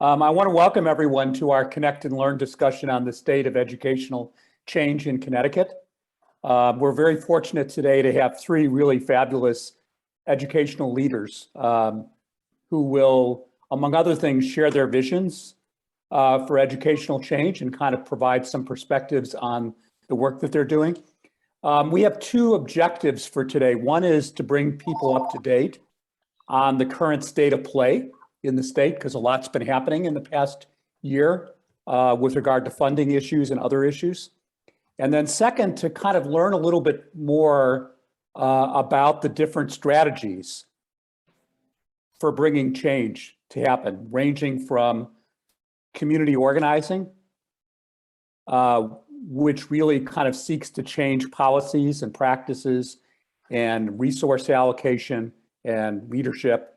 I want to welcome everyone to our Connect and Learn discussion on the state of educational change in Connecticut. We're very fortunate today to have three really fabulous educational leaders who will, among other things, share their visions for educational change and kind of provide some perspectives on the work that they're doing. We have two objectives for today. One is to bring people up to date on the current state of play in the state, because a lot's been happening in the past year with regard to funding issues and other issues. And then second, to kind of learn a little bit more about the different strategies for bringing change to happen, ranging from community organizing, which really kind of seeks to change policies and practices and resource allocation and leadership,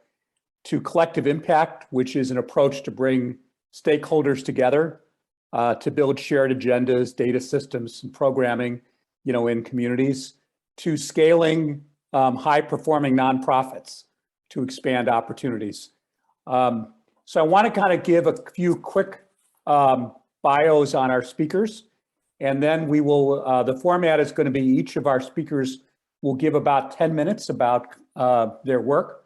to collective impact, which is an approach to bring stakeholders together to build shared agendas, data systems, and programming, in communities, to scaling high-performing nonprofits to expand opportunities. So I want to kind of give a few quick bios on our speakers, and then we will, the format is going to be each of our speakers will give about 10 minutes about their work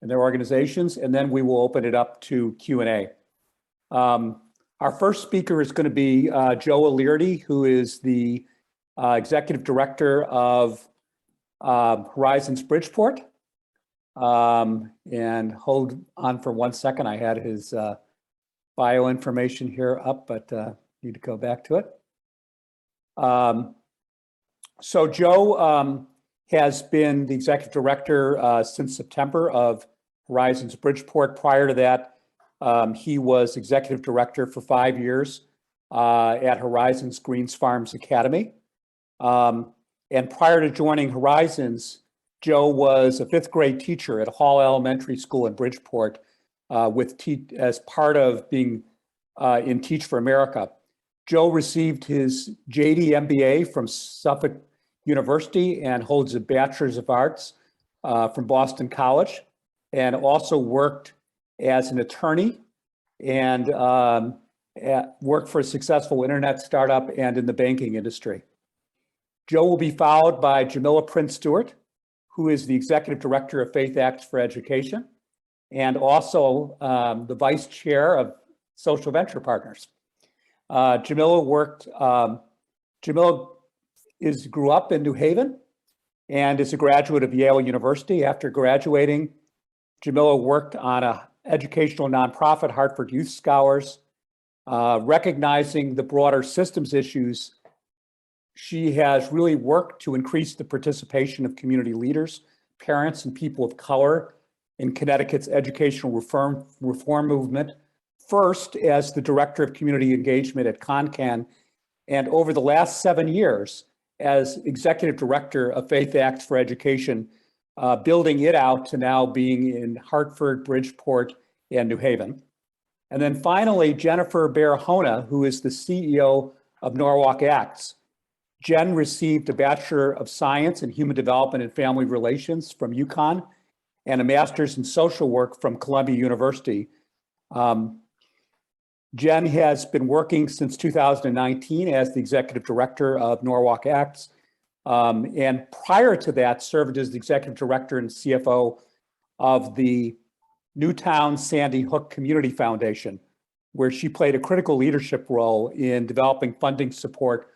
and their organizations, and then we will open it up to Q&A. Our first speaker is going to be Joe Aleardi, who is the Executive Director of Horizons Bridgeport. And hold on for 1 second. I had his bio information here up, but need to go back to it. So Joe has been the Executive Director since September of Horizons Bridgeport. Prior to that, he was Executive Director for 5 years at Horizons Greens Farms Academy. And prior to joining Horizons, Joe was a 5th grade teacher at Hall Elementary School in Bridgeport as part of being in Teach for America. Joe received his JD MBA from Suffolk University and holds a Bachelor's of Arts from Boston College, and also worked as an attorney and worked for a successful internet startup and in the banking industry. Joe will be followed by Jamiliah Prince-Stewart, who is the Executive Director of FaithActs for Education, and also the Vice Chair of Social Venture Partners. Jamiliah grew up in New Haven and is a graduate of Yale University. After graduating, Jamiliah worked on an educational nonprofit, Hartford Youth Scholars. Recognizing the broader systems issues, she has really worked to increase the participation of community leaders, parents, and people of color in Connecticut's educational reform movement, first as the Director of Community Engagement at ConCan, and over the last 7 years as Executive Director of FaithActs for Education, building it out to now being in Hartford, Bridgeport, and New Haven. And then finally, Jennifer Barahona, who is the CEO of Norwalk Acts. Jen received a Bachelor of Science in Human Development and Family Relations from UConn and a Master's in Social Work from Columbia University. Jen has been working since 2019 as the Executive Director of Norwalk Acts, and prior to that served as the Executive Director and CFO of the Newtown Sandy Hook Community Foundation, where she played a critical leadership role in developing funding support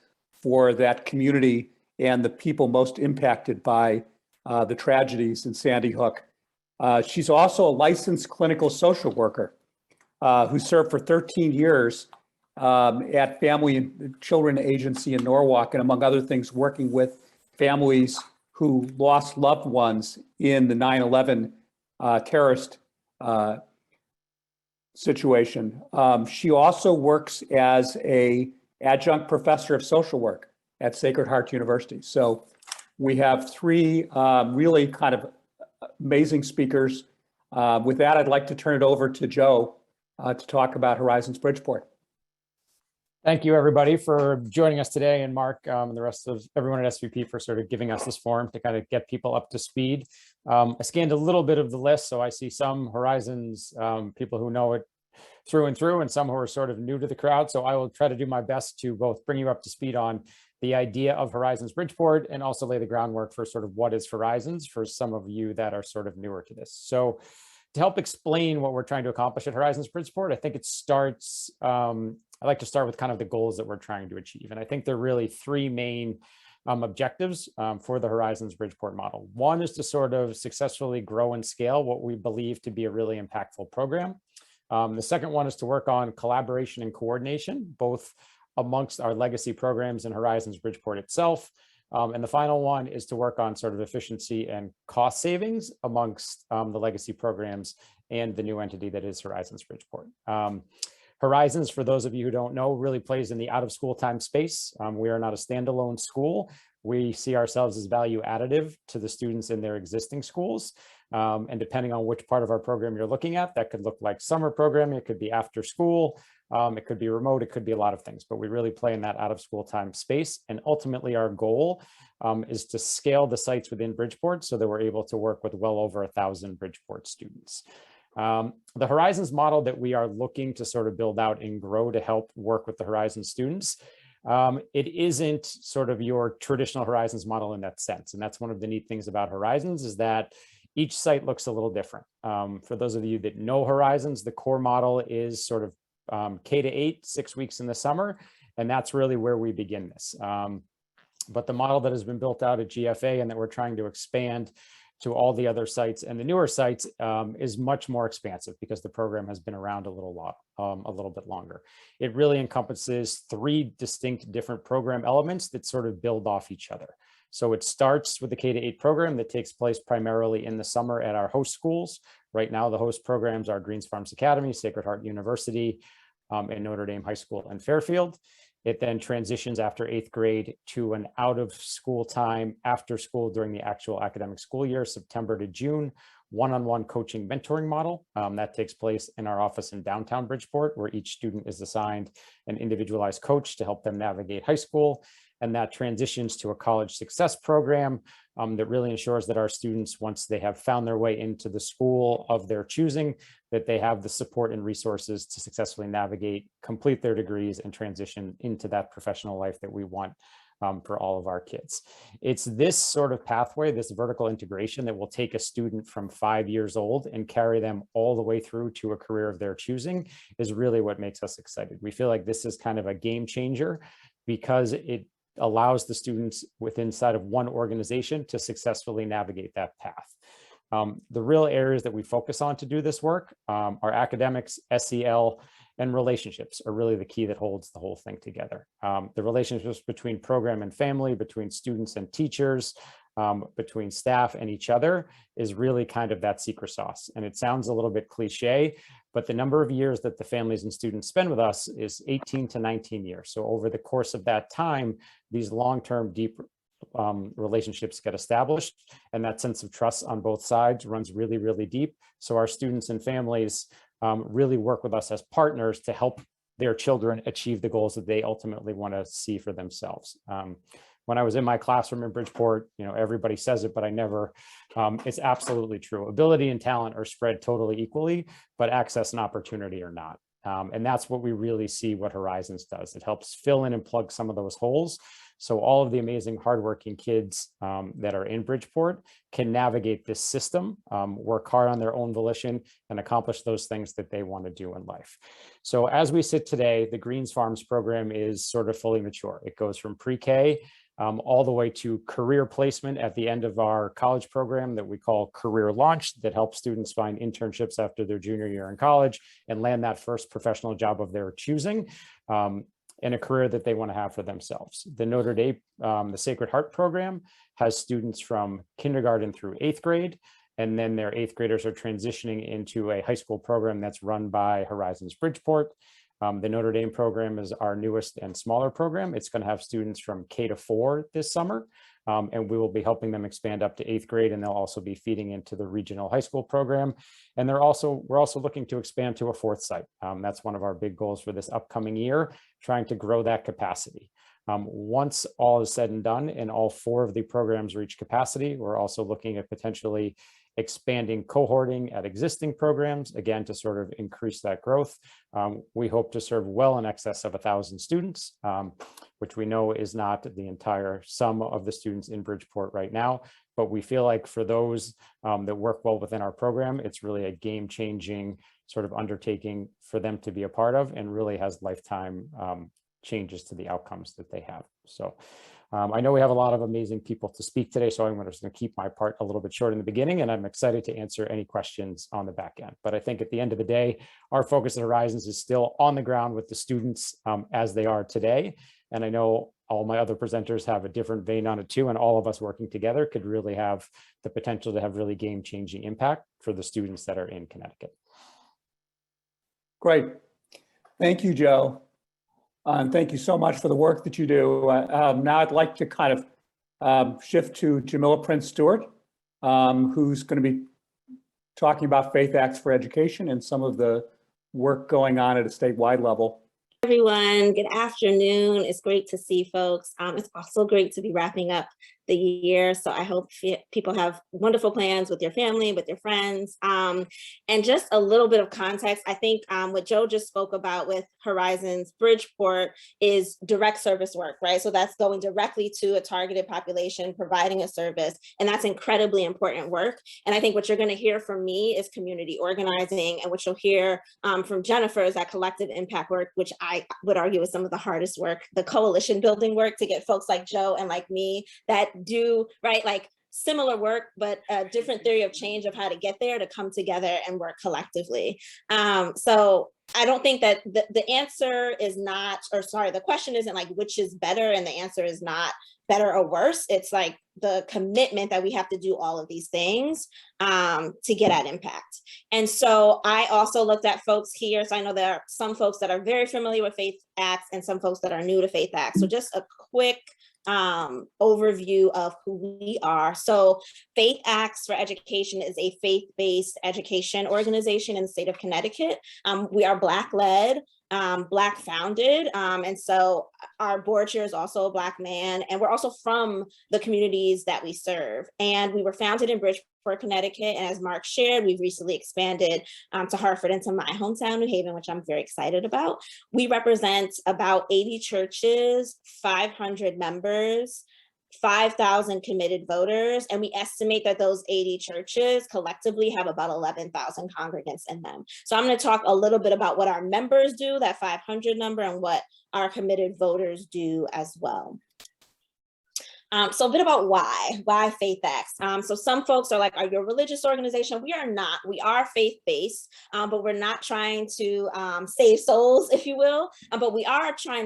for that community and the people most impacted by the tragedies in Sandy Hook. She's also a licensed clinical social worker who served for 13 years at Family and Children Agency in Norwalk, and among other things, working with families who lost loved ones in the 9/11 terrorist situation. She also works as an adjunct professor of social work at Sacred Heart University. So we have three really kind of amazing speakers. With that, I'd like to turn it over to Joe to talk about Horizons Bridgeport. Thank you, everybody, for joining us today, and Mark and the rest of everyone at SVP for sort of giving us this forum to kind of get people up to speed. I scanned a little bit of the list, so I see some Horizons people who know it through and through, and some who are sort of new to the crowd. So I will try to do my best to both bring you up to speed on the idea of Horizons Bridgeport and also lay the groundwork for sort of what is Horizons for some of you that are sort of newer to this. So to help explain what we're trying to accomplish at Horizons Bridgeport, I think it starts, I like to start with kind of the goals that we're trying to achieve. And I think there are really three main objectives for the Horizons Bridgeport model. One is to sort of successfully grow and scale what we believe to be a really impactful program. The second one is to work on collaboration and coordination, both amongst our legacy programs and Horizons Bridgeport itself. And the final one is to work on sort of efficiency and cost savings amongst the legacy programs and the new entity that is Horizons Bridgeport. Horizons, for those of you who don't know, really plays in the out of school time space. We are not a standalone school. We see ourselves as value additive to the students in their existing schools. And depending on which part of our program you're looking at, that could look like summer programming, it could be after school, it could be remote, it could be a lot of things, but we really play in that out of school time space. And ultimately our goal is to scale the sites within Bridgeport so that we're able to work with well over 1,000 Bridgeport students. The Horizons model that we are looking to sort of build out and grow to help work with the Horizons students, it isn't sort of your traditional Horizons model in that sense. And that's one of the neat things about Horizons is that each site looks a little different. For those of you that know Horizons, the core model is sort of K-8, 6 weeks in the summer, and that's really where we begin this. But the model that has been built out at GFA and that we're trying to expand to all the other sites and the newer sites is much more expansive because the program has been around a little bit longer. It really encompasses three distinct different program elements that sort of build off each other. So it starts with the K-8 program that takes place primarily in the summer at our host schools. Right now, the host programs are Greens Farms Academy, Sacred Heart University, and Notre Dame High School and Fairfield. It then transitions after 8th grade to an out of school time after school during the actual academic school year, September to June, one-on-one coaching mentoring model. That takes place in our office in downtown Bridgeport, where each student is assigned an individualized coach to help them navigate high school. And that transitions to a college success program that really ensures that our students, once they have found their way into the school of their choosing, that they have the support and resources to successfully navigate, complete their degrees, and transition into that professional life that we want for all of our kids. It's this sort of pathway, this vertical integration that will take a student from 5 years old and carry them all the way through to a career of their choosing is really what makes us excited. We feel like this is kind of a game changer because it allows the students inside of one organization to successfully navigate that path. The real areas that we focus on to do this work are academics, SEL, and relationships are really the key that holds the whole thing together. The relationships between program and family, between students and teachers, between staff and each other is really kind of that secret sauce. And it sounds a little bit cliche, but the number of years that the families and students spend with us is 18 to 19 years. So over the course of that time, these long-term deep relationships get established, and that sense of trust on both sides runs really, really deep. So our students and families really work with us as partners to help their children achieve the goals that they ultimately want to see for themselves. When I was in my classroom in Bridgeport, everybody says it, but I never, it's absolutely true. Ability and talent are spread totally equally, but access and opportunity are not. And that's what we really see what Horizons does. It helps fill in and plug some of those holes. So all of the amazing hardworking kids that are in Bridgeport can navigate this system, work hard on their own volition, and accomplish those things that they want to do in life. So as we sit today, the Greens Farms program is sort of fully mature. It goes from pre-K all the way to career placement at the end of our college program that we call Career Launch, that helps students find internships after their junior year in college and land that first professional job of their choosing. In a career that they want to have for themselves. The Notre Dame, the Sacred Heart program has students from kindergarten through 8th grade, and then their 8th graders are transitioning into a high school program that's run by Horizons Bridgeport. The Notre Dame program is our newest and smaller program. It's going to have students from K-4 this summer, and we will be helping them expand up to 8th grade, and they'll also be feeding into the regional high school program. And we're also looking to expand to a 4th site. That's one of our big goals for this upcoming year, trying to grow that capacity. Once all is said and done and all 4 of the programs reach capacity, we're also looking at potentially expanding cohorting at existing programs, again, to sort of increase that growth. We hope to serve well in excess of 1,000 students, which we know is not the entire sum of the students in Bridgeport right now. But we feel like for those that work well within our program, it's really a game-changing sort of undertaking for them to be a part of, and really has lifetime changes to the outcomes that they have. So I know we have a lot of amazing people to speak today, so I'm just going to keep my part a little bit short in the beginning, and I'm excited to answer any questions on the back end. But I think at the end of the day, our focus at Horizons is still on the ground with the students as they are today. And I know all my other presenters have a different vein on it too, and all of us working together could really have the potential to have really game-changing impact for the students that are in Connecticut. Great. Thank you, Joe. And thank you so much for the work that you do. Now I'd like to kind of shift to Jamiliah Prince-Stewart, who's going to be talking about FaithActs for education and some of the work going on at a statewide level. Everyone, good afternoon. It's great to see folks. It's also great to be wrapping up the year. So I hope people have wonderful plans with your family, with your friends. And just a little bit of context, I think what Joe just spoke about with Horizons Bridgeport is direct service work, right? So that's going directly to a targeted population, providing a service, and that's incredibly important work. And I think what you're going to hear from me is community organizing, and what you'll hear from Jennifer is that collective impact work, which I would argue is some of the hardest work, the coalition building work to get folks like Joe and like me that do, right, like similar work, but a different theory of change of how to get there, to come together and work collectively. So I don't think that the answer is not, or sorry, the question isn't like which is better, and the answer is not better or worse. It's like the commitment that we have to do all of these things to get at impact. And so I also looked at folks here. So I know there are some folks that are very familiar with FaithActs and some folks that are new to FaithActs. So just a quick overview of who we are. So FaithActs for Education is a faith-based education organization in the state of Connecticut. We are Black-led, Black-founded, and so our board chair is also a Black man, and we're also from the communities that we serve. And we were founded in Bridgeport, Connecticut, and as Mark shared, we've recently expanded to Hartford and to my hometown, New Haven, which I'm very excited about. We represent about 80 churches, 500 members, 5,000 committed voters, and we estimate that those 80 churches collectively have about 11,000 congregants in them. So I'm going to talk a little bit about what our members do, that 500 number, and what our committed voters do as well. So a bit about why FaithActs. So some folks are like, are you a religious organization? We are not. We are faith-based, but we're not trying to save souls, if you will. But what we are trying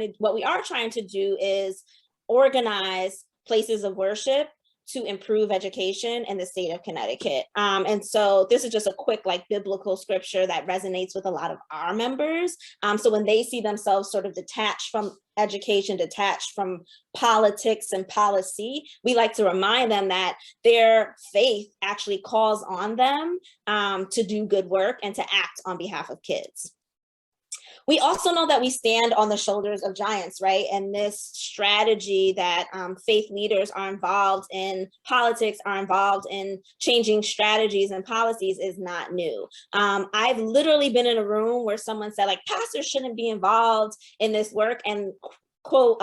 to do is organize places of worship to improve education in the state of Connecticut. And so this is just a quick like biblical scripture that resonates with a lot of our members. So when they see themselves sort of detached from education, detached from politics and policy, we like to remind them that their faith actually calls on them to do good work and to act on behalf of kids. We also know that we stand on the shoulders of giants, right? And this strategy that faith leaders are involved in politics, are involved in changing strategies and policies is not new. I've literally been in a room where someone said like, pastors shouldn't be involved in this work, and quote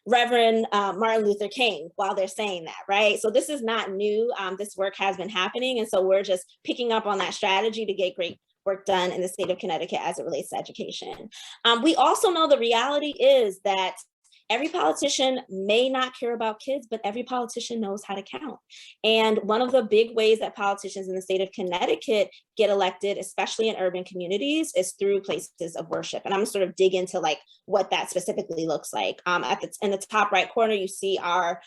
Reverend Martin Luther King while they're saying that, right? So this is not new. This work has been happening. And so we're just picking up on that strategy to get great work done in the state of Connecticut as it relates to education. We also know the reality is that every politician may not care about kids, but every politician knows how to count. And one of the big ways that politicians in the state of Connecticut get elected, especially in urban communities, is through places of worship. And I'm gonna sort of dig into like what that specifically looks like. In the top right corner, you see our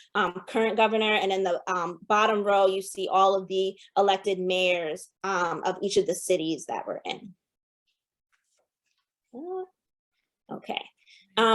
current governor, and in the bottom row, you see all of the elected mayors of each of the cities that we're in. Okay.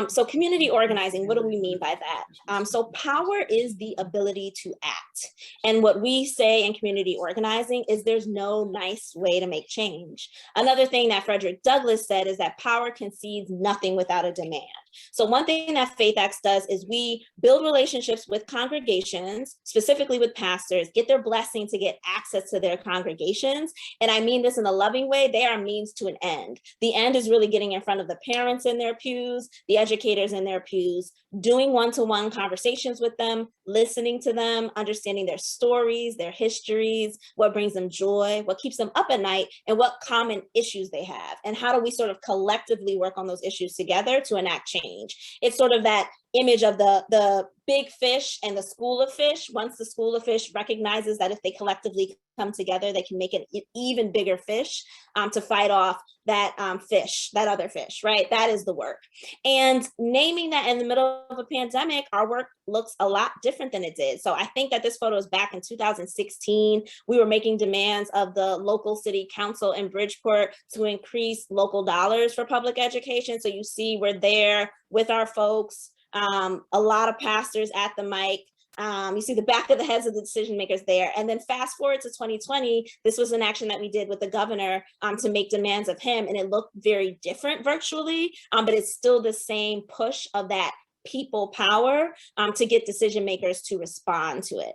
So community organizing, what do we mean by that? So power is the ability to act. And what we say in community organizing is there's no nice way to make change. Another thing that Frederick Douglass said is that power concedes nothing without a demand. So one thing that FaithActs does is we build relationships with congregations, specifically with pastors, get their blessing to get access to their congregations. And I mean this in a loving way. They are means to an end. The end is really getting in front of the parents in their pews, the educators in their pews, doing one-to-one conversations with them, listening to them, understanding their stories, their histories, what brings them joy, what keeps them up at night, and what common issues they have. And how do we sort of collectively work on those issues together to enact change? It's sort of that image of the big fish and the school of fish. Once the school of fish recognizes that if they collectively come together, they can make an even bigger fish to fight off that fish, that other fish, right? That is the work. And naming that in the middle of a pandemic, our work looks a lot different than it did. So I think that this photo is back in 2016. We were making demands of the local city council in Bridgeport to increase local dollars for public education. So you see we're there with our folks, a lot of pastors at the mic. You see the back of the heads of the decision makers there. And then fast forward to 2020, this was an action that we did with the governor to make demands of him. And it looked very different virtually, but it's still the same push of that people power to get decision makers to respond to it.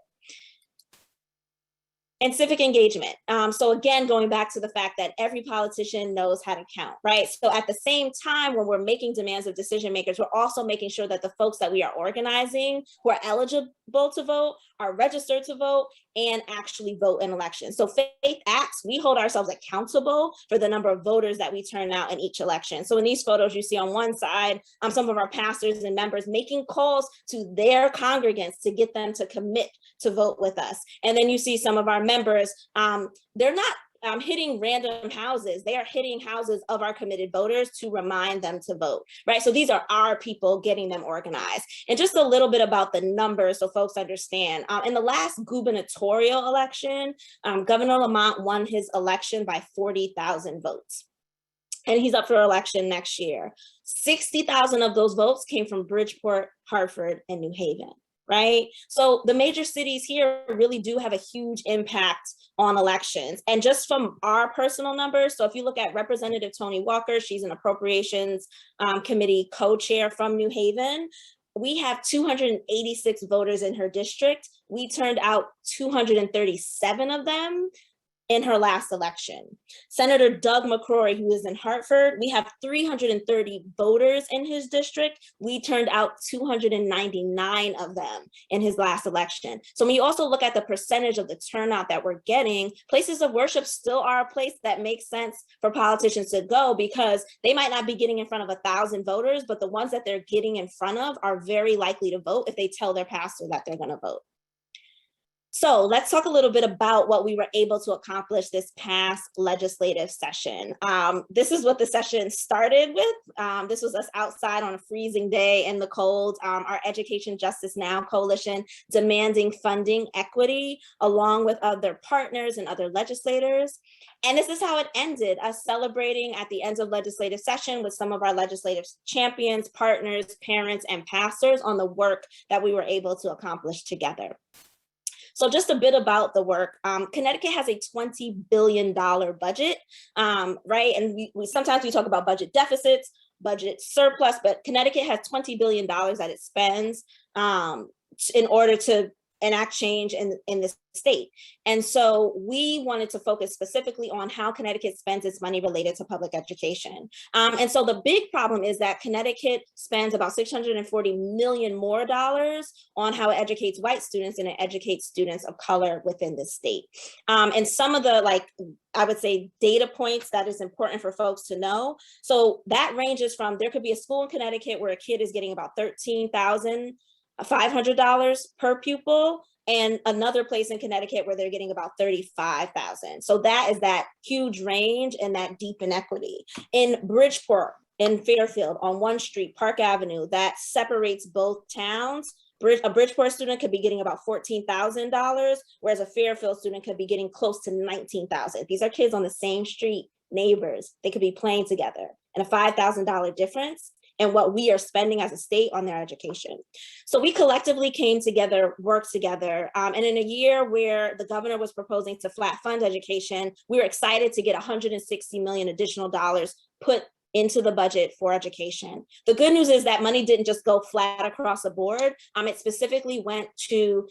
And civic engagement. So again, going back to the fact that every politician knows how to count, right? So at the same time, when we're making demands of decision makers, we're also making sure that the folks that we are organizing who are eligible to vote are registered to vote and actually vote in elections. So FaithActs, we hold ourselves accountable for the number of voters that we turn out in each election. So in these photos, you see on one side, some of our pastors and members making calls to their congregants to get them to commit to vote with us. And then you see some of our members, they're not hitting random houses. They are hitting houses of our committed voters to remind them to vote, right? So these are our people getting them organized. And just a little bit about the numbers so folks understand. In the last gubernatorial election, Governor Lamont won his election by 40,000 votes. And he's up for election next year. 60,000 of those votes came from Bridgeport, Hartford, and New Haven. Right? So the major cities here really do have a huge impact on elections. And just from our personal numbers, so if you look at Representative Toni Walker, she's an appropriations committee co-chair from New Haven. We have 286 voters in her district. We turned out 237 of them in her last election. Senator Doug McCrory, who is in Hartford, we have 330 voters in his district. We turned out 299 of them in his last election. So when you also look at the percentage of the turnout that we're getting, places of worship still are a place that makes sense for politicians to go because they might not be getting in front of 1,000 voters, but the ones that they're getting in front of are very likely to vote if they tell their pastor that they're going to vote. So let's talk a little bit about what we were able to accomplish this past legislative session. This is what the session started with. This was us outside on a freezing day in the cold, our Education Justice Now coalition demanding funding equity along with other partners and other legislators. And this is how it ended, us celebrating at the end of legislative session with some of our legislative champions, partners, parents, and pastors on the work that we were able to accomplish together. So just a bit about the work. Connecticut has a $20 billion budget, right? And we sometimes we talk about budget deficits, budget surplus, but Connecticut has $20 billion that it spends in order to enact change in this state. And so we wanted to focus specifically on how Connecticut spends its money related to public education. And so the big problem is that Connecticut spends about $640 million more on how it educates white students and it educates students of color within the state. And some of the, I would say, data points that is important for folks to know. So that ranges from, there could be a school in Connecticut where a kid is getting about $13,500 per pupil, and another place in Connecticut where they're getting about $35,000. So that is that huge range and that deep inequity. In Bridgeport, in Fairfield, on one street, Park Avenue, that separates both towns. A Bridgeport student could be getting about $14,000, whereas a Fairfield student could be getting close to $19,000. These are kids on the same street, neighbors. They could be playing together, and a $5,000 difference and what we are spending as a state on their education. So we collectively came together, worked together, and in a year where the governor was proposing to flat fund education, we were excited to get $160 million additional dollars put into the budget for education. The good news is that money didn't just go flat across the board. It specifically went to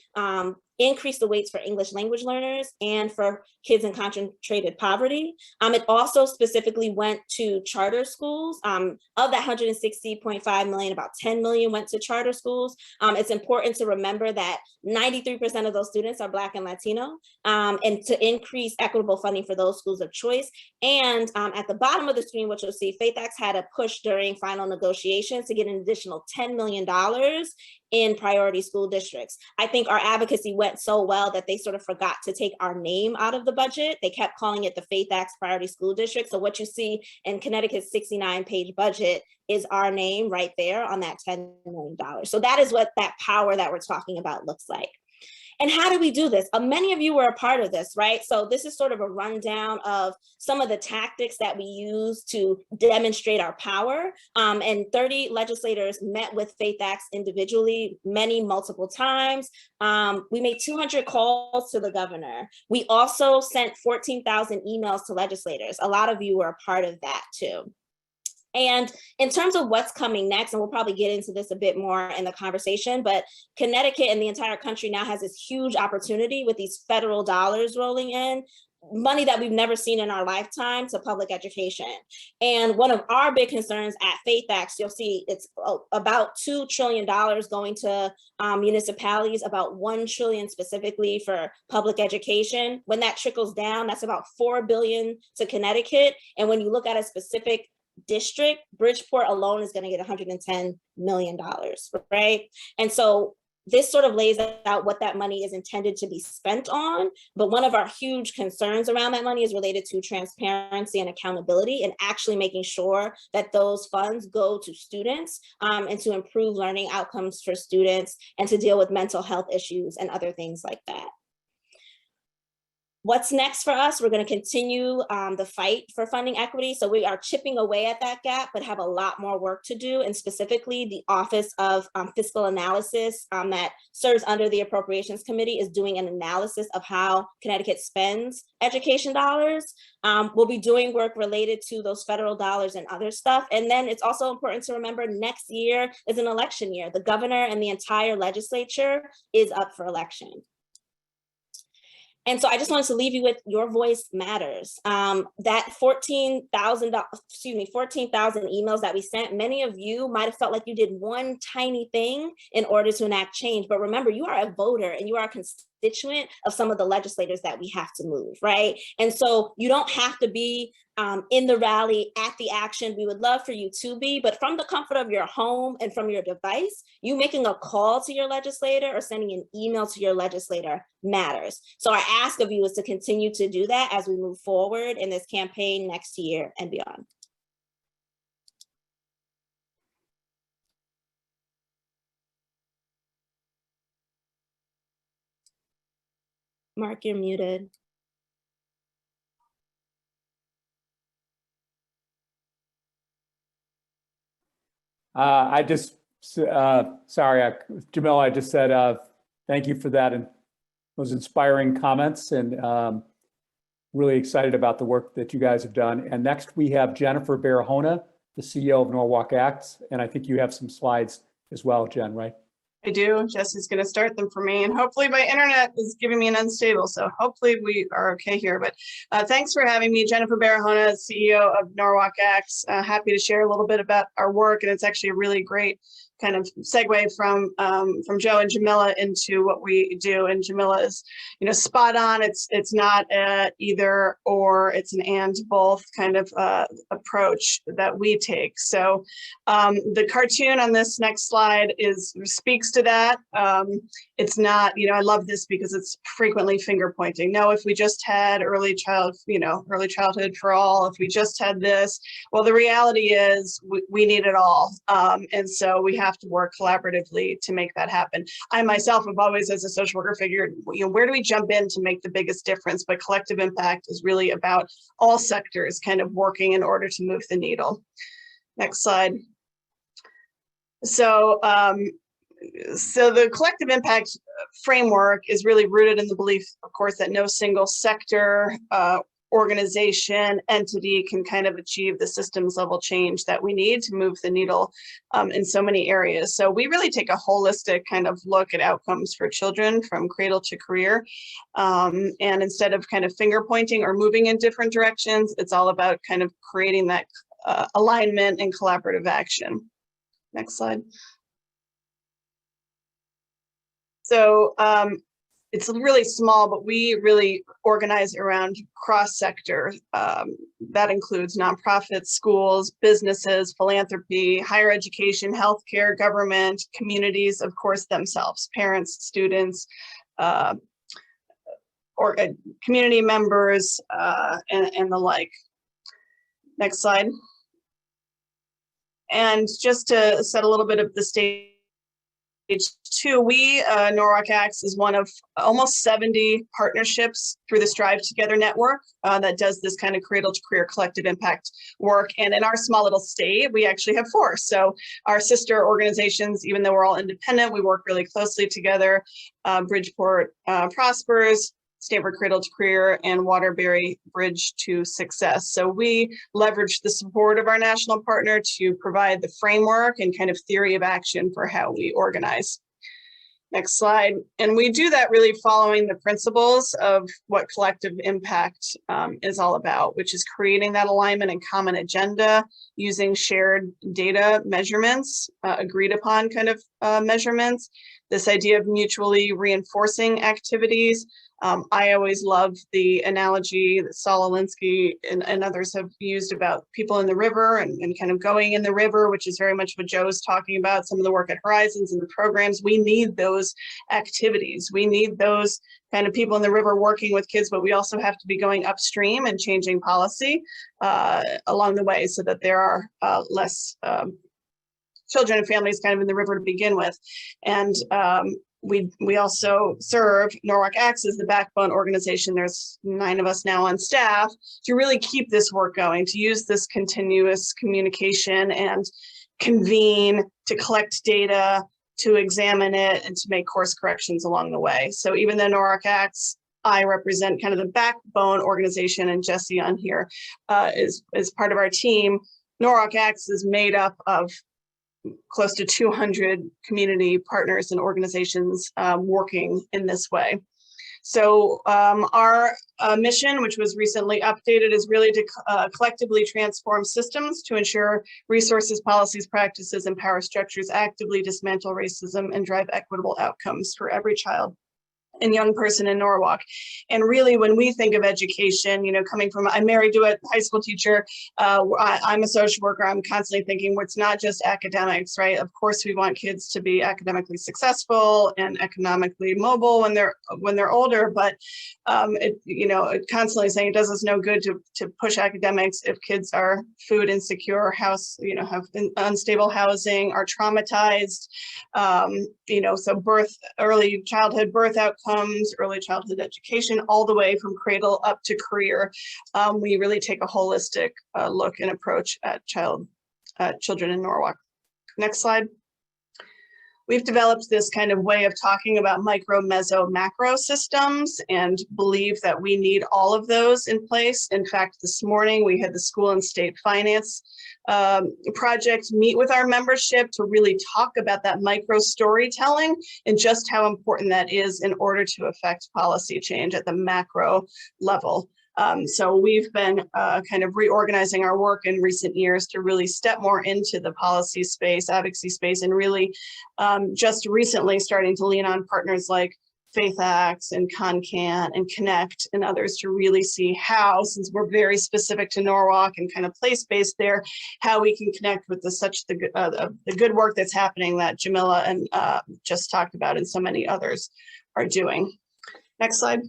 increase the weights for English language learners and for kids in concentrated poverty. It also specifically went to charter schools. Of that $160.5 million, about 10 million went to charter schools. It's important to remember that 93% of those students are Black and Latino, and to increase equitable funding for those schools of choice. And at the bottom of the screen, what you'll see, FaithActs had a push during final negotiations to get an additional $10 million in priority school districts. I think our advocacy went so well that they sort of forgot to take our name out of the budget. They kept calling it the FaithActs Priority School District. So what you see in Connecticut's 69-page budget is our name right there on that $10 million. So that is what that power that we're talking about looks like. And how do we do this? Many of you were a part of this, right? So this is sort of a rundown of some of the tactics that we use to demonstrate our power. And 30 legislators met with FaithActs individually, many multiple times. We made 200 calls to the governor. We also sent 14,000 emails to legislators. A lot of you were a part of that too. And in terms of what's coming next, and we'll probably get into this a bit more in the conversation, but Connecticut and the entire country now has this huge opportunity with these federal dollars rolling in, money that we've never seen in our lifetime to public education. And one of our big concerns at FaithActs, you'll see it's about $2 trillion going to municipalities, about $1 trillion specifically for public education. When that trickles down, that's about $4 billion to Connecticut. And when you look at a specific district, Bridgeport alone is going to get $110 million, right? And so this sort of lays out what that money is intended to be spent on. But one of our huge concerns around that money is related to transparency and accountability, and actually making sure that those funds go to students and to improve learning outcomes for students and to deal with mental health issues and other things like that. What's next for us? We're going to continue the fight for funding equity. So we are chipping away at that gap, but have a lot more work to do. And specifically, the Office of Fiscal Analysis that serves under the Appropriations Committee is doing an analysis of how Connecticut spends education dollars. We'll be doing work related to those federal dollars and other stuff. And then it's also important to remember next year is an election year. The governor and the entire legislature is up for election. And so I just wanted to leave you with your voice matters. That 14,000 emails that we sent, many of you might have felt like you did one tiny thing in order to enact change. But remember, you are a voter and you are a constituent of some of the legislators that we have to move, right? And so you don't have to be in the rally, at the action. We would love for you to be, but from the comfort of your home and from your device, you making a call to your legislator or sending an email to your legislator matters. So our ask of you is to continue to do that as we move forward in this campaign next year and beyond. Mark, you're muted. Sorry, Jamila, I just said thank you for that and those inspiring comments, and really excited about the work that you guys have done. And next we have Jennifer Barahona, the CEO of Norwalk Acts, and I think you have some slides as well, Jen, right? I do. Jesse's going to start them for me, and hopefully my internet is giving me an unstable, so hopefully we are okay here. But thanks for having me. Jennifer Barahona, CEO of Norwalk Acts. Happy to share a little bit about our work, and it's actually a really great kind of segue from Joe and Jamila into what we do. And Jamila is, spot on. It's not either or, it's an and both kind of approach that we take. So the cartoon on this next slide speaks to that. It's not, I love this because it's frequently finger pointing. No, if we just had early childhood for all, if we just had this, well, the reality is we need it all. And so we have to work collaboratively to make that happen. I myself have always, as a social worker, figured, where do we jump in to make the biggest difference? But collective impact is really about all sectors kind of working in order to move the needle. Next slide. So the collective impact framework is really rooted in the belief, of course, that no single sector organization, entity can kind of achieve the systems level change that we need to move the needle in so many areas. So we really take a holistic kind of look at outcomes for children from cradle to career. And instead of kind of finger pointing or moving in different directions, it's all about kind of creating that alignment and collaborative action. Next slide. So it's really small, but we really organize around cross-sector. That includes nonprofits, schools, businesses, philanthropy, higher education, healthcare, government, communities, of course, themselves, parents, students, or community members, and the like. Next slide. And just to set a little bit of the stage too, we, Norwalk Acts is one of almost 70 partnerships through the Strive Together network that does this kind of cradle to career collective impact work. And in our small little state, we actually have 4. So our sister organizations, even though we're all independent, we work really closely together. Bridgeport Prospers, Stanford Cradle to Career, and Waterbury Bridge to Success. So we leverage the support of our national partner to provide the framework and kind of theory of action for how we organize. Next slide. And we do that really following the principles of what collective impact is all about, which is creating that alignment and common agenda using shared data measurements, agreed upon kind of measurements, this idea of mutually reinforcing activities. I always love the analogy that Saul Alinsky and others have used about people in the river and kind of going in the river, which is very much what Joe's talking about, some of the work at Horizons and the programs. We need those activities. We need those kind of people in the river working with kids, but we also have to be going upstream and changing policy along the way so that there are less children and families kind of in the river to begin with. And we also serve, Norwalk Acts is the backbone organization. There's 9 of us now on staff to really keep this work going, to use this continuous communication and convene, to collect data, to examine it, and to make course corrections along the way. So even though Norwalk Acts, I represent kind of the backbone organization, and Jesse on here is part of our team, Norwalk Acts is made up of close to 200 community partners and organizations working in this way. So our mission, which was recently updated, is really to collectively transform systems to ensure resources, policies, practices, and power structures actively dismantle racism and drive equitable outcomes for every child and young person in Norwalk. And really, when we think of education, you know, coming from, I'm married to a high school teacher, I'm a social worker, I'm constantly thinking, well, it's not just academics, right? Of course, we want kids to be academically successful and economically mobile when they're older, but constantly saying it does us no good to push academics if kids are food insecure, have unstable housing, are traumatized, so early childhood birth outcomes, early childhood education, all the way from cradle up to career. We really take a holistic look and approach at children in Norwalk. Next slide. We've developed this kind of way of talking about micro, meso, macro systems and believe that we need all of those in place. In fact, this morning we had the school and state finance project meet with our membership to really talk about that micro storytelling and just how important that is in order to affect policy change at the macro level. So we've been kind of reorganizing our work in recent years to really step more into the policy space, advocacy space, and really just recently starting to lean on partners like FaithActs and ConCan and Connect and others to really see how, since we're very specific to Norwalk and kind of place-based there, how we can connect with the good work that's happening that Jamila and just talked about and so many others are doing. Next slide.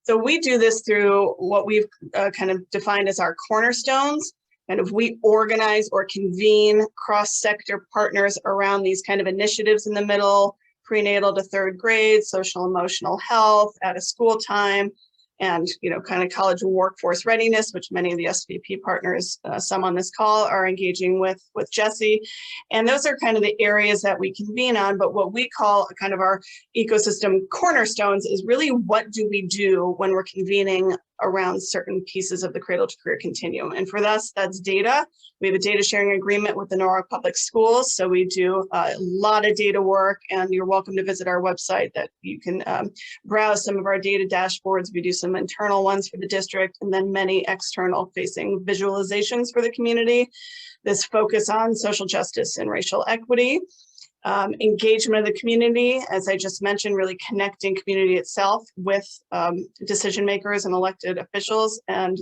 So we do this through what we've kind of defined as our cornerstones. And if we organize or convene cross-sector partners around these kind of initiatives in the middle, prenatal to 3rd grade, social emotional health, out of school time, and, kind of college workforce readiness, which many of the SVP partners, some on this call, are engaging with Jesse. And those are kind of the areas that we convene on. But what we call kind of our ecosystem cornerstones is really, what do we do when we're convening around certain pieces of the cradle to career continuum? And for us, that's data. We have a data sharing agreement with the Norwalk Public Schools. So we do a lot of data work, and you're welcome to visit our website that you can browse some of our data dashboards. We do some internal ones for the district, and then many external facing visualizations for the community. This focus on social justice and racial equity. Engagement of the community, as I just mentioned, really connecting community itself with decision makers and elected officials, and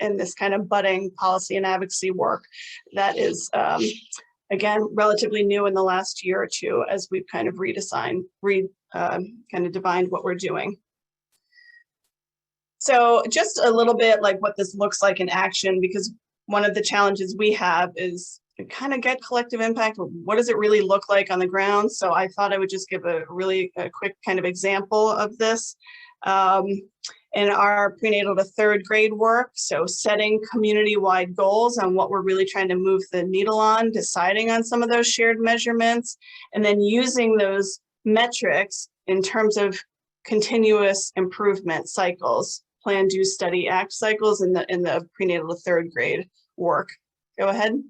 this kind of budding policy and advocacy work that is, again, relatively new in the last year or two, as we've kind of kind of defined what we're doing. So just a little bit like what this looks like in action, because one of the challenges we have is kind of get collective impact. What does it really look like on the ground? So I thought I would just give a quick kind of example of this. In our prenatal to third grade work, so setting community-wide goals on what we're really trying to move the needle on, deciding on some of those shared measurements, and then using those metrics in terms of continuous improvement cycles, plan, do, study, act cycles in the prenatal to third grade work. Go ahead.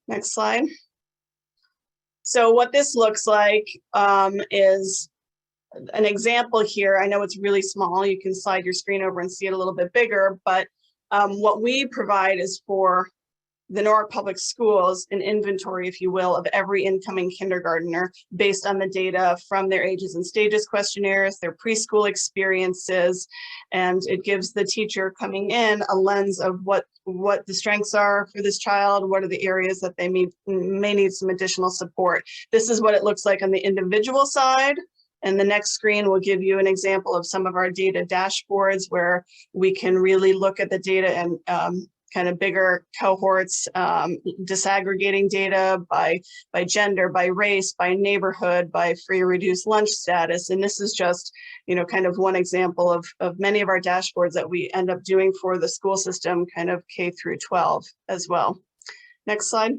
Next slide. So what this looks like is an example here. I know it's really small. You can slide your screen over and see it a little bit bigger, but what we provide is for the Norwalk Public Schools an inventory, if you will, of every incoming kindergartner based on the data from their ages and stages questionnaires, their preschool experiences, and it gives the teacher coming in a lens of what the strengths are for this child, what are the areas that they may need some additional support. This is what it looks like on the individual side. And the next screen will give you an example of some of our data dashboards where we can really look at the data and kind of bigger cohorts, disaggregating data by gender, by race, by neighborhood, by free or reduced lunch status. And this is just, kind of one example of many of our dashboards that we end up doing for the school system, kind of K through 12 as well. Next slide.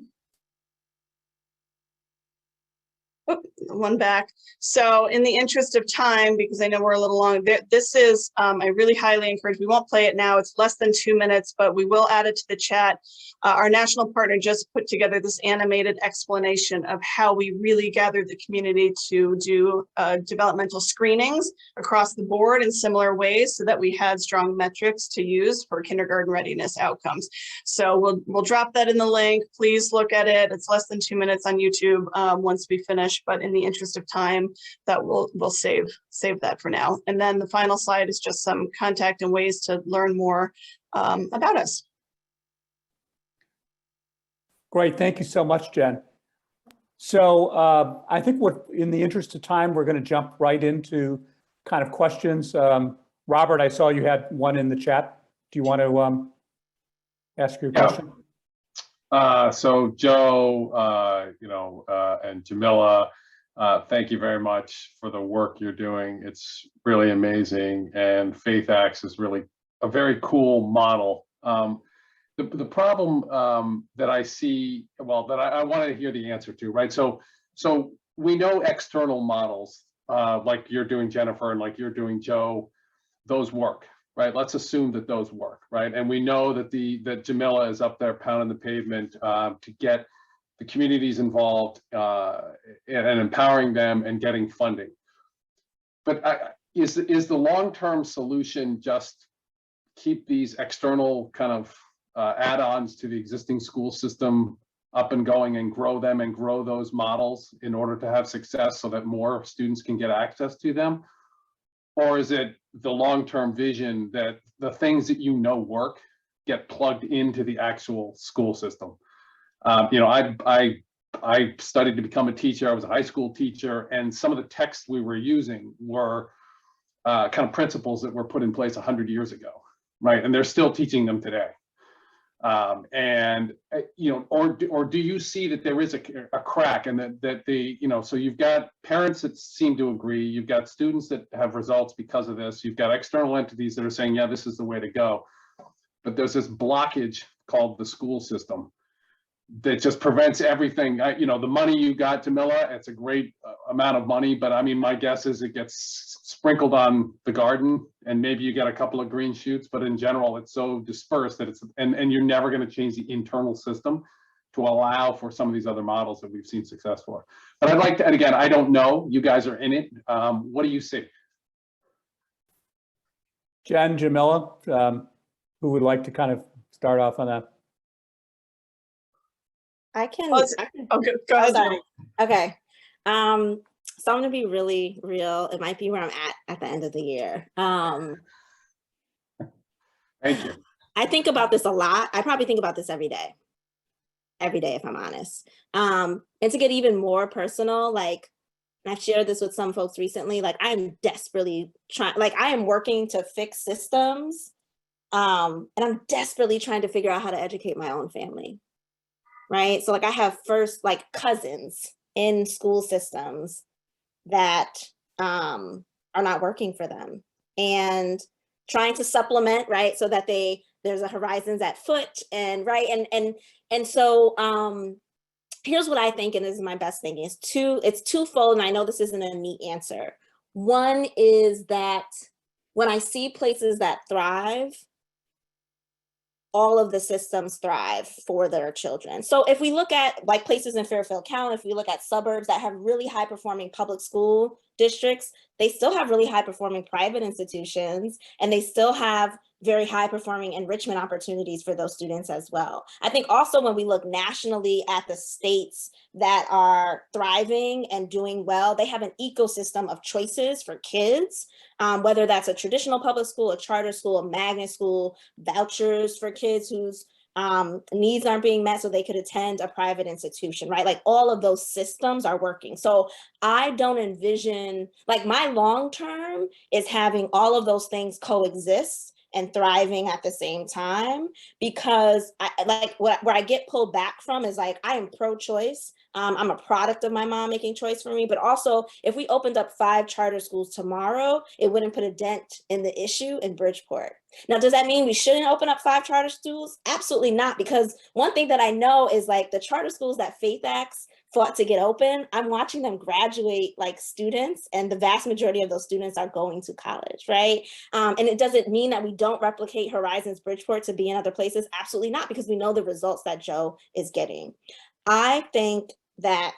Oh, one back. So in the interest of time, because I know we're a little long, this is, I really highly encourage, we won't play it now, it's less than 2 minutes, but we will add it to the chat. Our national partner just put together this animated explanation of how we really gathered the community to do developmental screenings across the board in similar ways so that we had strong metrics to use for kindergarten readiness outcomes. So we'll drop that in the link. Please look at it. It's less than 2 minutes on YouTube once we finish, but in the interest of time, that we'll save that for now. And then the final slide is just some contact and ways to learn more about us. Great, thank you so much, Jen. So I think in the interest of time, we're going to jump right into kind of questions. Robert, I saw you had one in the chat. Do you want to ask your question? So Joe, and Jamila, thank you very much for the work you're doing. It's really amazing, and FaithActs is really a very cool model. The problem that I see, well, that I wanted to hear the answer to, right? So we know external models, like you're doing, Jennifer, and like you're doing, Joe, those work, right? Let's assume that those work, right? And we know that that Jamila is up there pounding the pavement to get the communities involved and empowering them and getting funding. But is the long-term solution just keep these external kind of add-ons to the existing school system up and going and grow them and grow those models in order to have success so that more students can get access to them? Or is it the long-term vision that the things that work get plugged into the actual school system? I studied to become a teacher. I was a high school teacher, and some of the texts we were using were kind of principles that were put in place 100 years ago, right? And they're still teaching them today. Or do you see that there is a crack, and that so you've got parents that seem to agree, you've got students that have results because of this, you've got external entities that are saying, yeah, this is the way to go. But there's this blockage called the school system that just prevents everything. The money you got, Jamiliah, it's a great amount of money, but I mean, my guess is it gets sprinkled on the garden, and maybe you get a couple of green shoots, but in general, it's so dispersed that and you're never going to change the internal system to allow for some of these other models that we've seen success for. But I'd like to, and again, I don't know, you guys are in it. What do you see? Jen, Jamiliah, who would like to kind of start off on that? I can. Okay, go ahead. Sorry. Okay. So I'm gonna be really real. It might be where I'm at the end of the year. Thank you. I think about this a lot. I probably think about this every day, if I'm honest. And to get even more personal, like, and I've shared this with some folks recently, like I am desperately trying, like I am working to fix systems. And I'm desperately trying to figure out how to educate my own family. Right. So like I have first like cousins in school systems that are not working for them, and trying to supplement, right, so that there's a Horizons at foot, and right. And so here's what I think, and this is my best thinking, it's twofold, and I know this isn't a neat answer. One is that when I see places that thrive, all of the systems thrive for their children. So if we look at like places in Fairfield County, if we look at suburbs that have really high performing public school districts, they still have really high performing private institutions, and they still have very high performing enrichment opportunities for those students as well. I think also when we look nationally at the states that are thriving and doing well, they have an ecosystem of choices for kids, whether that's a traditional public school, a charter school, a magnet school, vouchers for kids whose needs aren't being met so they could attend a private institution, right? Like all of those systems are working. So I don't envision, like my long term is having all of those things coexist and thriving at the same time, because I like where I get pulled back from is like, I am pro-choice. I'm a product of my mom making choice for me, but also if we opened up 5 charter schools tomorrow, it wouldn't put a dent in the issue in Bridgeport. Now, does that mean we shouldn't open up 5 charter schools? Absolutely not, because one thing that I know is like the charter schools that FaithActs fought to get open, I'm watching them graduate like students, and the vast majority of those students are going to college, right? And it doesn't mean that we don't replicate Horizons Bridgeport to be in other places. Absolutely not, because we know the results that Joe is getting. I think that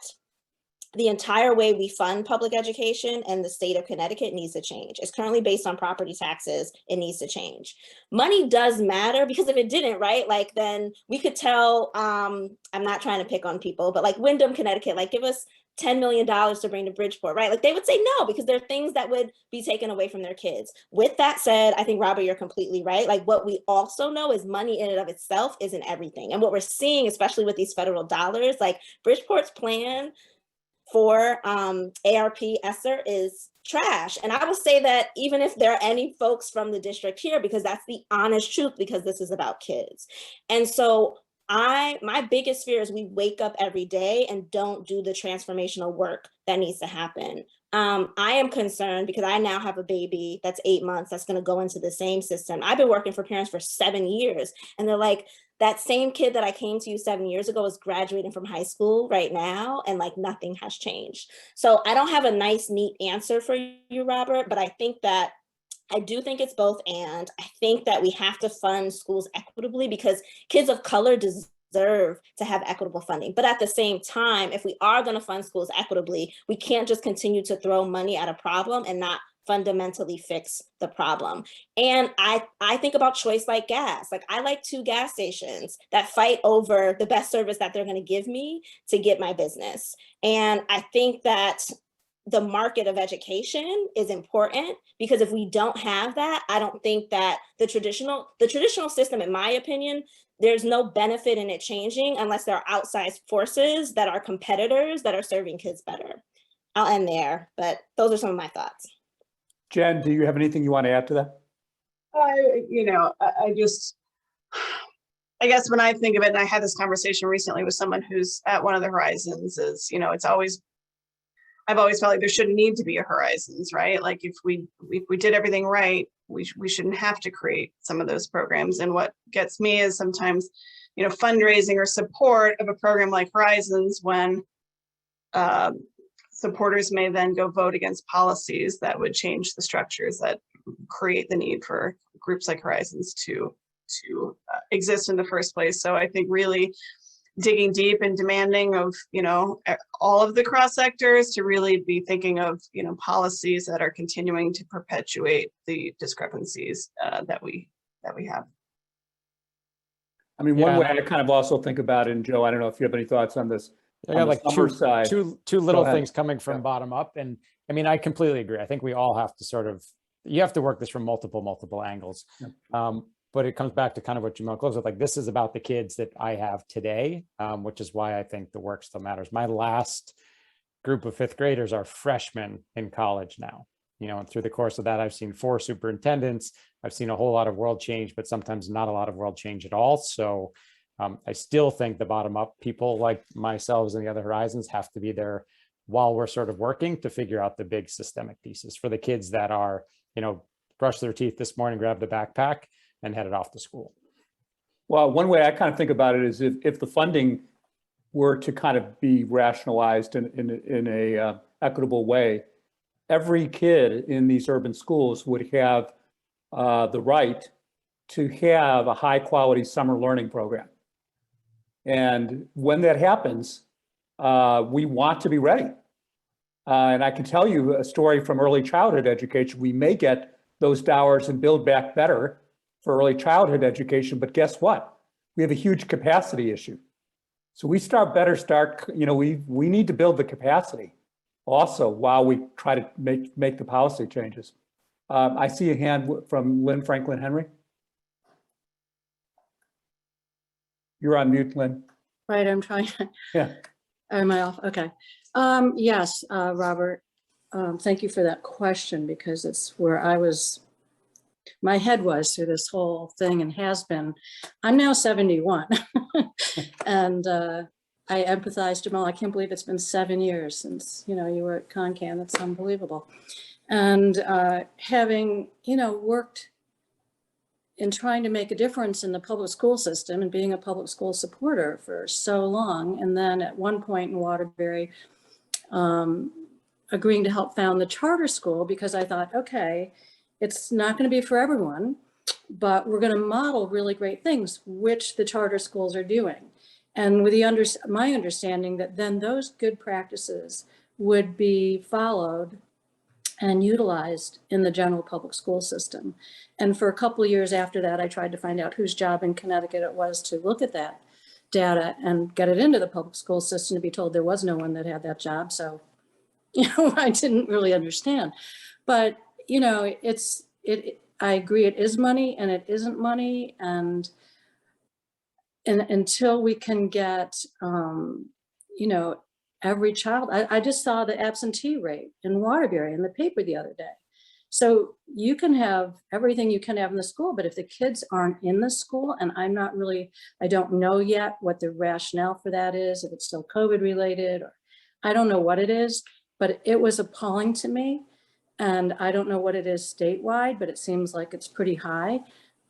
the entire way we fund public education in the state of Connecticut needs to change. It's currently based on property taxes. It needs to change. Money does matter, because if it didn't, right, like then we could tell, I'm not trying to pick on people, but like Windham, Connecticut, like give us $10 million to bring to Bridgeport, right? Like they would say no, because there are things that would be taken away from their kids. With that said, I think, Robert, you're completely right. Like what we also know is money in and of itself isn't everything. And what we're seeing, especially with these federal dollars, like Bridgeport's plan for ARP ESSER is trash. And I will say that even if there are any folks from the district here, because that's the honest truth, because this is about kids. And so my biggest fear is we wake up every day and don't do the transformational work that needs to happen. I am concerned because I now have a baby that's 8 months that's going to go into the same system. I've been working for parents for 7 years, and they're like, that same kid that I came to you 7 years ago is graduating from high school right now, and like nothing has changed. So I don't have a nice, neat answer for you, Robert, but I do think it's both, and I think that we have to fund schools equitably, because kids of color deserve to have equitable funding. But at the same time, if we are going to fund schools equitably, we can't just continue to throw money at a problem and not fundamentally fix the problem. And I think about choice like gas. Like I like 2 gas stations that fight over the best service that they're going to give me to get my business. And I think that the market of education is important, because if we don't have that, I don't think that the traditional system, in my opinion, there's no benefit in it changing unless there are outsized forces that are competitors that are serving kids better. I'll end there, but those are some of my thoughts. Jen, do you have anything you want to add to that? I I guess when I think of it, and I had this conversation recently with someone who's at one of the Horizons, is, it's always, I've always felt like there shouldn't need to be a Horizons, right? Like if we did everything right, we shouldn't have to create some of those programs. And what gets me is sometimes, fundraising or support of a program like Horizons when supporters may then go vote against policies that would change the structures that create the need for groups like Horizons to exist in the first place. So I think really digging deep and demanding of, all of the cross sectors to really be thinking of, policies that are continuing to perpetuate the discrepancies that we have. I mean, one way I kind of also think about it, and Joe, I don't know if you have any thoughts on this. I got like two little ahead. things coming from bottom up. And I mean, I completely agree. I think we all have to you have to work this from multiple angles. Yeah. But it comes back to kind of what Jamil closed with, like, this is about the kids that I have today, which is why I think the work still matters. My last group of fifth graders are freshmen in college now, and through the course of that, I've seen 4 superintendents. I've seen a whole lot of world change, but sometimes not a lot of world change at all. So I still think the bottom up people like myself and the other Horizons have to be there while we're sort of working to figure out the big systemic pieces for the kids that are, brush their teeth this morning, grab the backpack and headed off to school. Well, one way I kind of think about it is if the funding were to kind of be rationalized in a equitable way, every kid in these urban schools would have the right to have a high quality summer learning program. And when that happens, we want to be ready. And I can tell you a story from early childhood education. We may get those dollars and build back better for early childhood education, but guess what? We have a huge capacity issue. So we we need to build the capacity also while we try to make the policy changes. I see a hand from Lynn Franklin Henry. You're on mute, Lynn. Right, I'm trying. Yeah. Am I off? Okay. Yes, Robert, thank you for that question, because it's where my head was through this whole thing and has been. I'm now 71 and I empathize, Jamal. I can't believe it's been 7 years since, you were at ConCan. That's unbelievable. And having, worked in trying to make a difference in the public school system and being a public school supporter for so long. And then at one point in Waterbury, agreeing to help found the charter school, because I thought, okay, it's not going to be for everyone, but we're going to model really great things, which the charter schools are doing. And with my understanding that then those good practices would be followed and utilized in the general public school system. And for a couple of years after that, I tried to find out whose job in Connecticut it was to look at that data and get it into the public school system, to be told there was no one that had that job. So, I didn't really understand. But, I agree, it is money and it isn't money. And until we can get, every child, I just saw the absentee rate in Waterbury in the paper the other day. So you can have everything you can have in the school, but if the kids aren't in the school, and I don't know yet what the rationale for that is, if it's still COVID related, or I don't know what it is, but it was appalling to me. And I don't know what it is statewide, but it seems like it's pretty high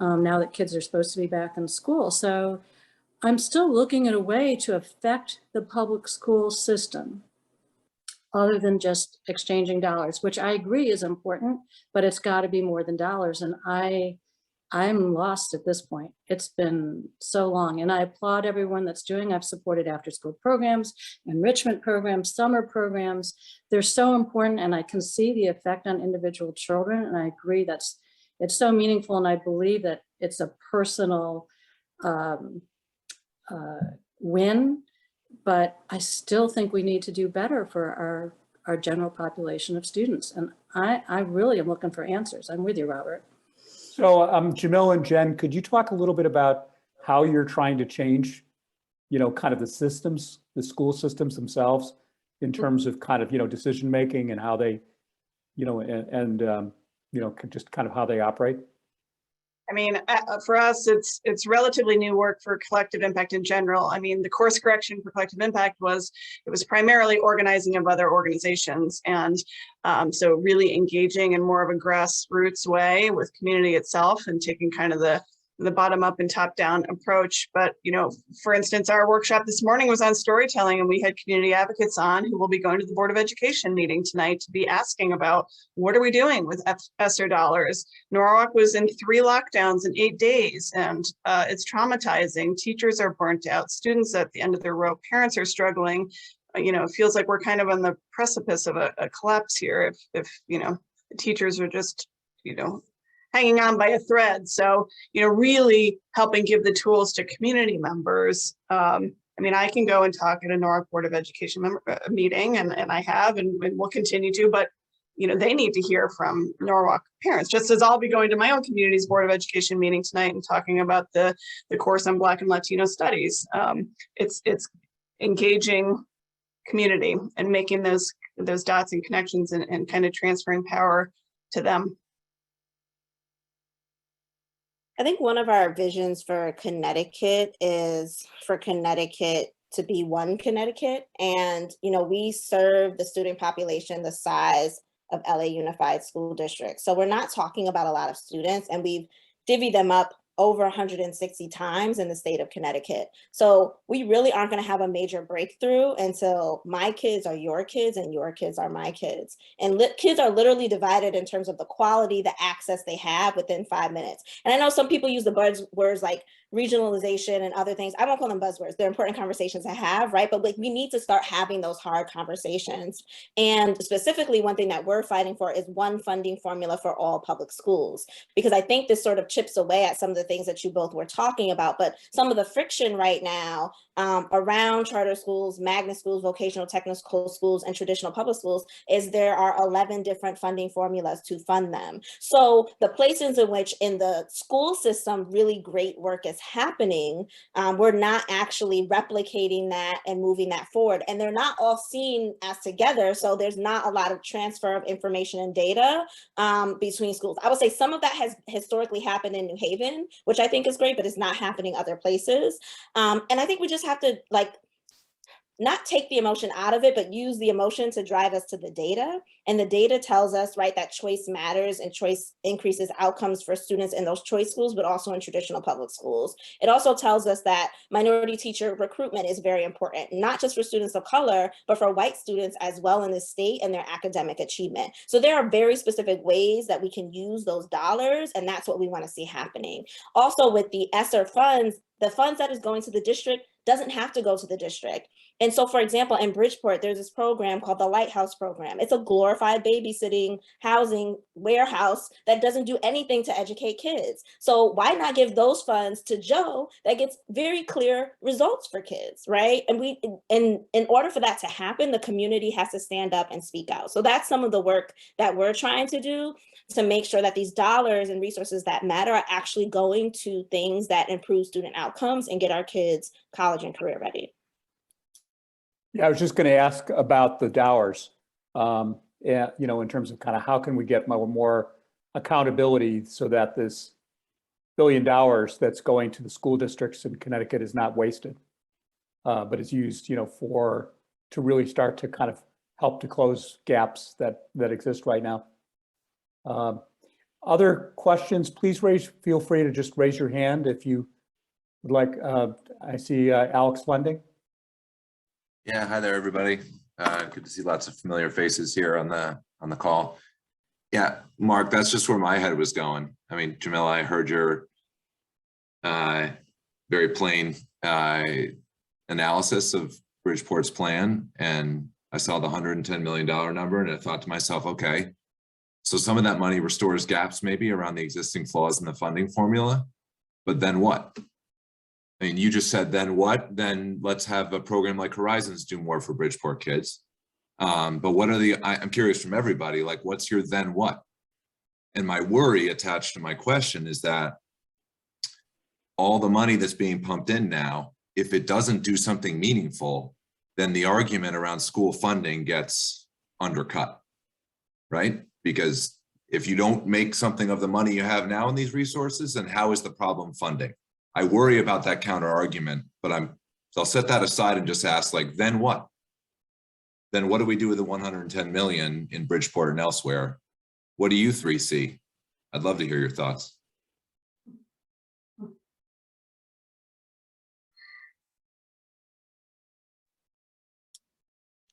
now that kids are supposed to be back in school. So I'm still looking at a way to affect the public school system other than just exchanging dollars, which I agree is important, but it's got to be more than dollars. And I'm lost at this point. It's been so long, and I applaud everyone that's doing. I've supported after school programs, enrichment programs, summer programs. They're so important, and I can see the effect on individual children. And I agree it's so meaningful, and I believe that it's a personal win, but I still think we need to do better for our general population of students. And I really am looking for answers. I'm with you, Robert. So Jamil and Jen, could you talk a little bit about how you're trying to change, kind of the systems, the school systems themselves, in terms of kind of, decision making and how they, just kind of how they operate? I mean, for us, it's relatively new work for collective impact in general. I mean, the course correction for collective impact was primarily organizing of other organizations, and so really engaging in more of a grassroots way with community itself and taking kind of the bottom up and top down approach. But, you know, for instance, our workshop this morning was on storytelling, and we had community advocates on who will be going to the Board of Education meeting tonight to be asking about what are we doing with ESSER dollars. Norwalk was in 3 lockdowns in 8 days, and it's traumatizing. Teachers are burnt out, students at the end of their rope, parents are struggling. You know, it feels like we're kind of on the precipice of a collapse here if you know, the teachers are just, you know, hanging on by a thread. So, you know, really helping give the tools to community members. I mean, I can go and talk at a Norwalk Board of Education meeting, and I have, and will continue to, but, you know, they need to hear from Norwalk parents, just as I'll be going to my own community's Board of Education meeting tonight and talking about the course on Black and Latino studies. It's engaging community and making those dots and connections and kind of transferring power to them. I think one of our visions for Connecticut is for Connecticut to be one Connecticut. And, you know, we serve the student population the size of LA Unified School District. So we're not talking about a lot of students, and we've divvied them up over 160 times in the state of Connecticut. So we really aren't going to have a major breakthrough until my kids are your kids and your kids are my kids. And kids are literally divided in terms of the quality, the access they have within 5 minutes. And I know some people use the buzzwords like regionalization and other things. I don't call them buzzwords. They're important conversations to have, right? But like, we need to start having those hard conversations. And specifically, one thing that we're fighting for is one funding formula for all public schools, because I think this sort of chips away at some of the things that you both were talking about. But some of the friction right now around charter schools, magnet schools, vocational technical schools, and traditional public schools is there are 11 different funding formulas to fund them. So the places in which in the school system really great work is happening, we're not actually replicating that and moving that forward. And they're not all seen as together. So there's not a lot of transfer of information and data between schools. I would say some of that has historically happened in New Haven, which I think is great, but it's not happening other places. And I think we just have to like not take the emotion out of it, but use the emotion to drive us to the data. And the data tells us, right, that choice matters and choice increases outcomes for students in those choice schools, but also in traditional public schools. It also tells us that minority teacher recruitment is very important, not just for students of color, but for white students as well in the state and their academic achievement. So there are very specific ways that we can use those dollars, and that's what we want to see happening. Also with the ESSER funds, the funds that is going to the district doesn't have to go to the district. And so, for example, in Bridgeport, there's this program called the Lighthouse Program. It's a glorified babysitting housing warehouse that doesn't do anything to educate kids. So why not give those funds to Joe that gets very clear results for kids, right? And in order for that to happen, the community has to stand up and speak out. So that's some of the work that we're trying to do to make sure that these dollars and resources that matter are actually going to things that improve student outcomes and get our kids college and career ready. Yeah, I was just going to ask about the dollars, you know, in terms of kind of how can we get more accountability so that this $1 billion that's going to the school districts in Connecticut is not wasted, but is used, you know, to really start to kind of help to close gaps that exist right now. Other questions, please feel free to just raise your hand if you would like. I see Alex Lending. Yeah, hi there, everybody. Good to see lots of familiar faces here on the call. Yeah, Mark, that's just where my head was going. I mean, Jamila, I heard your very plain analysis of Bridgeport's plan, and I saw the $110 million number, and I thought to myself, okay, so some of that money restores gaps maybe around the existing flaws in the funding formula, but then what? I mean, you just said, then what? Then let's have a program like Horizons do more for Bridgeport kids. But what are I'm curious from everybody, like, what's your then what? And my worry attached to my question is that all the money that's being pumped in now, if it doesn't do something meaningful, then the argument around school funding gets undercut, right? Because If you don't make something of the money you have now in these resources, then how is the problem funding? I worry about that counter argument, but I'll set that aside and just ask, like, then what? Then what do we do with the 110 million in Bridgeport and elsewhere? What do you three see? I'd love to hear your thoughts.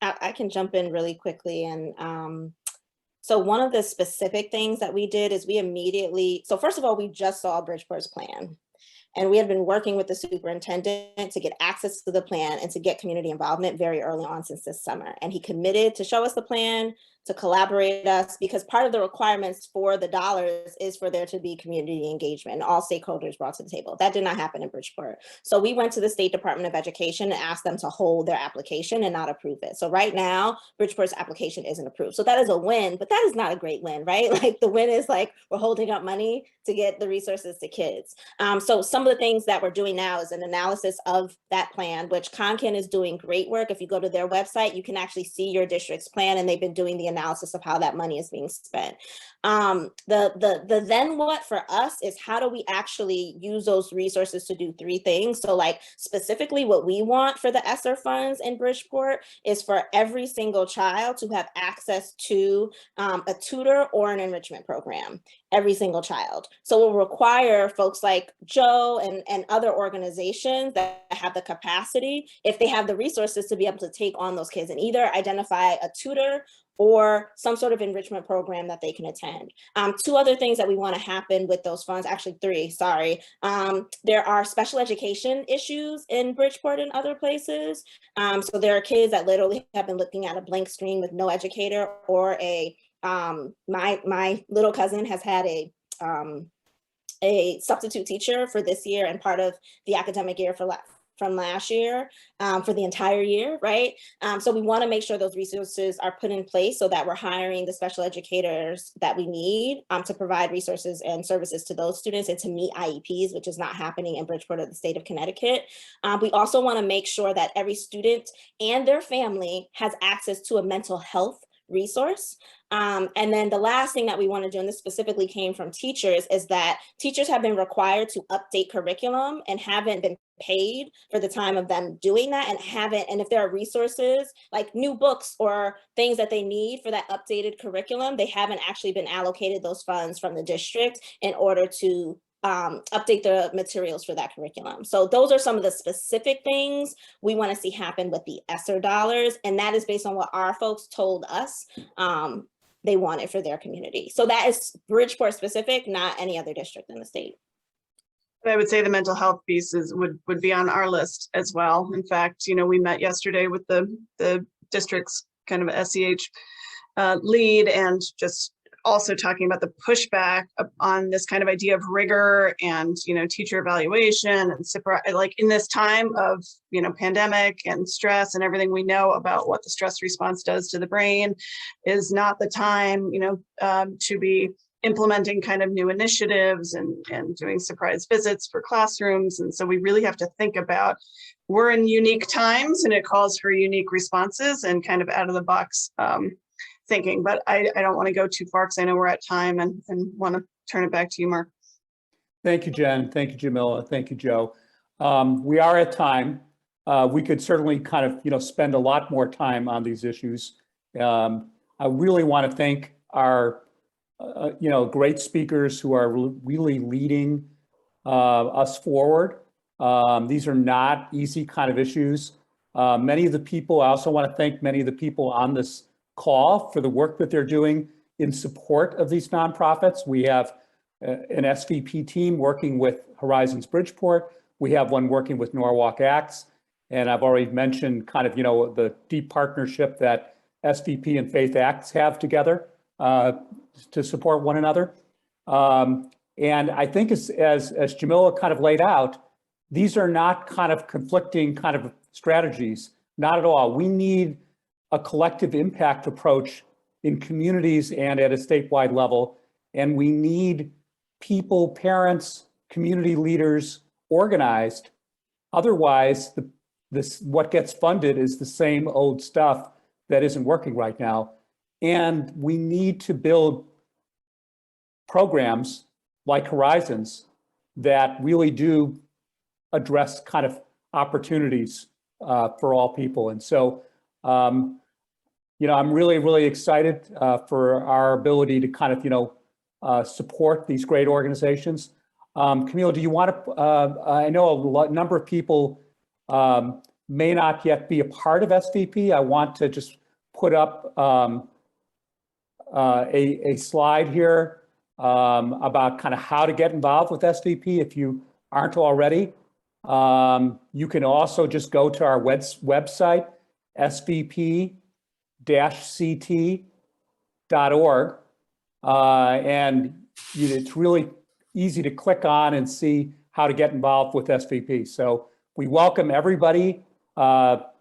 I can jump in really quickly. And so one of the specific things that we did is we immediately, so first of all, we just saw Bridgeport's plan. And we had been working with the superintendent to get access to the plan and to get community involvement very early on since this summer. And he committed to show us the plan, to collaborate us, because part of the requirements for the dollars is for there to be community engagement and all stakeholders brought to the table. That did not happen in Bridgeport. So we went to the State Department of Education and asked them to hold their application and not approve it. So right now, Bridgeport's application isn't approved. So that is a win, but that is not a great win, right? Like the win is like, we're holding up money to get the resources to kids. So some of the things that we're doing now is an analysis of that plan, which Concan is doing great work. If you go to their website, you can actually see your district's plan, and they've been doing the analysis of how that money is being spent. The then what for us is how do we actually use those resources to do three things. So like specifically what we want for the ESSER funds in Bridgeport is for every single child to have access to a tutor or an enrichment program, every single child. So we'll require folks like Joe and other organizations that have the capacity, if they have the resources, to be able to take on those kids and either identify a tutor or some sort of enrichment program that they can attend. Two other things that we want to happen with those funds, actually three, sorry. There are special education issues in Bridgeport and other places. So there are kids that literally have been looking at a blank screen with no educator, or my little cousin has had a substitute teacher for this year and part of the academic year from last year for the entire year, right? So we want to make sure those resources are put in place so that we're hiring the special educators that we need to provide resources and services to those students and to meet IEPs, which is not happening in Bridgeport or the state of Connecticut. We also want to make sure that every student and their family has access to a mental health resource. And then the last thing that we want to do, and this specifically came from teachers, is that teachers have been required to update curriculum and haven't been paid for the time of them doing that, and if there are resources like new books or things that they need for that updated curriculum, they haven't actually been allocated those funds from the district in order to update the materials for that curriculum. So those are some of the specific things we want to see happen with the ESSER dollars, and that is based on what our folks told us they wanted for their community. So that is Bridgeport specific, not any other district in the state. I would say the mental health pieces would be on our list as well. In fact, we met yesterday with the district's kind of SEH lead, and just also talking about the pushback on this kind of idea of rigor and teacher evaluation and like in this time of pandemic and stress and everything we know about what the stress response does to the brain, is not the time to be implementing kind of new initiatives and doing surprise visits for classrooms. And so we really have to think about, we're in unique times and it calls for unique responses and kind of out of the box thinking. But I don't want to go too far because I know we're at time and want to turn it back to you, Mark. Thank you, Jen. Thank you, Jamila. Thank you, Joe. We are at time. We could certainly kind of, spend a lot more time on these issues. I really want to thank our great speakers who are really leading us forward. These are not easy kind of issues. Many of the people, I also want to thank many of the people on this call for the work that they're doing in support of these nonprofits. We have an SVP team working with Horizons Bridgeport. We have one working with Norwalk Acts. And I've already mentioned kind of, the deep partnership that SVP and FaithActs have together to support one another. And I think as Jamila kind of laid out, these are not kind of conflicting kind of strategies, not at all. We need a collective impact approach in communities and at a statewide level. And we need people, parents, community leaders organized. Otherwise, what gets funded is the same old stuff that isn't working right now. And we need to build programs like Horizons that really do address kind of opportunities for all people. And so, I'm really, really excited for our ability to kind of, support these great organizations. Camille, do you want to, I know a number of people may not yet be a part of SVP. I want to just put up a slide here about kind of how to get involved with SVP if you aren't already. You can also just go to our website, svp-ct.org. And it's really easy to click on and see how to get involved with SVP. So we welcome everybody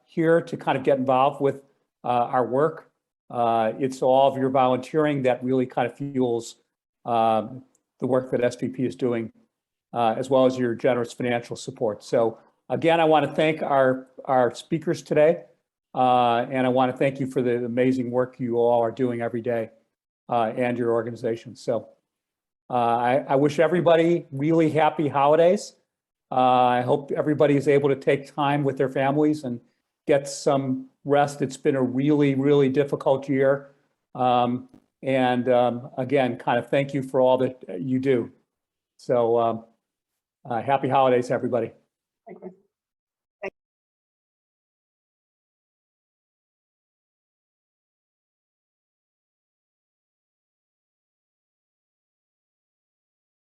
here to kind of get involved with our work. It's all of your volunteering that really kind of fuels the work that SVP is doing, as well as your generous financial support. So again, I want to thank our speakers today. And I want to thank you for the amazing work you all are doing every day and your organization. So I wish everybody really happy holidays. I hope everybody is able to take time with their families and get some rest. It's been a really, really difficult year. Again, kind of thank you for all that you do. So happy holidays, everybody. Thank you.